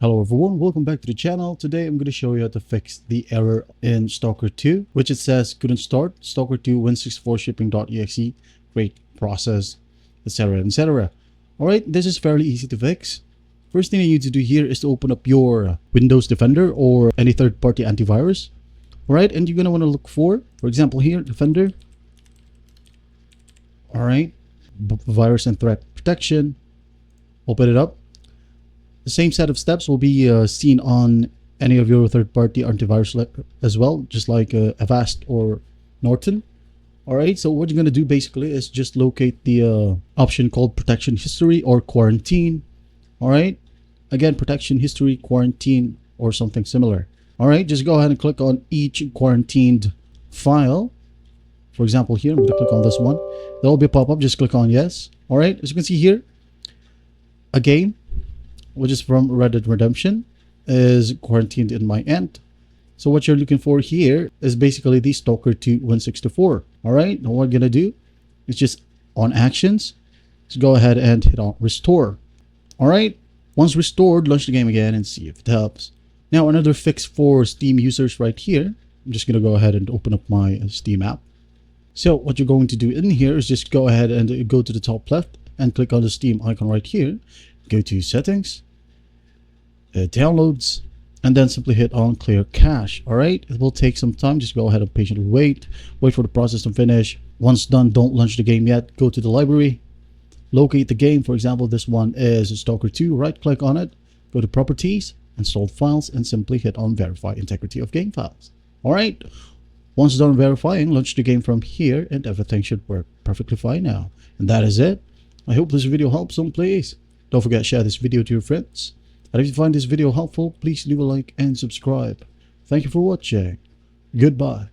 Hello everyone, welcome back to the channel. Today I'm going to show you how to fix the error in Stalker 2, which it says couldn't start, Stalker2-Win64-Shipping.exe, CreateProcess, etc, etc. Alright, this is fairly easy to fix. First thing you need to do here is to open up your Windows Defender or any third-party antivirus. Alright, and you're going to want to look for example here, Defender. Alright, virus and threat protection. Open it up. The same set of steps will be seen on any of your third-party antivirus as well, just like Avast or Norton. Alright, so what you're going to do basically is just locate the option called Protection History or Quarantine. Alright, again, Protection History, Quarantine, or something similar. Alright, just go ahead and click on each quarantined file. For example here, I'm going to click on this one. There will be a pop-up, just click on yes. Alright, as you can see here, a game, which is from Red Dead Redemption, is quarantined in my end. So what you're looking for here is basically the Stalker2-Win64. Alright, now what we're gonna do is just on actions, just go ahead and hit on restore. Alright, once restored, launch the game again and see if it helps. Now another fix for Steam users right here. I'm just gonna go ahead and open up my Steam app. So what you're going to do in here is just go ahead and go to the top left and click on the Steam icon right here. Go to settings, downloads, and then simply hit on clear cache. Alright, it will take some time. Just go ahead and patiently wait for the process to finish. Once done, don't launch the game yet. Go to the library, locate the game. For example, this one is Stalker 2. Right click on it, go to properties, installed files, and simply hit on verify integrity of game files. Alright, once done verifying, launch the game from here and everything should work perfectly fine now. And that is it. I hope this video helps some, please. Don't forget to share this video to your friends. And if you find this video helpful, please leave a like and subscribe. Thank you for watching. Goodbye.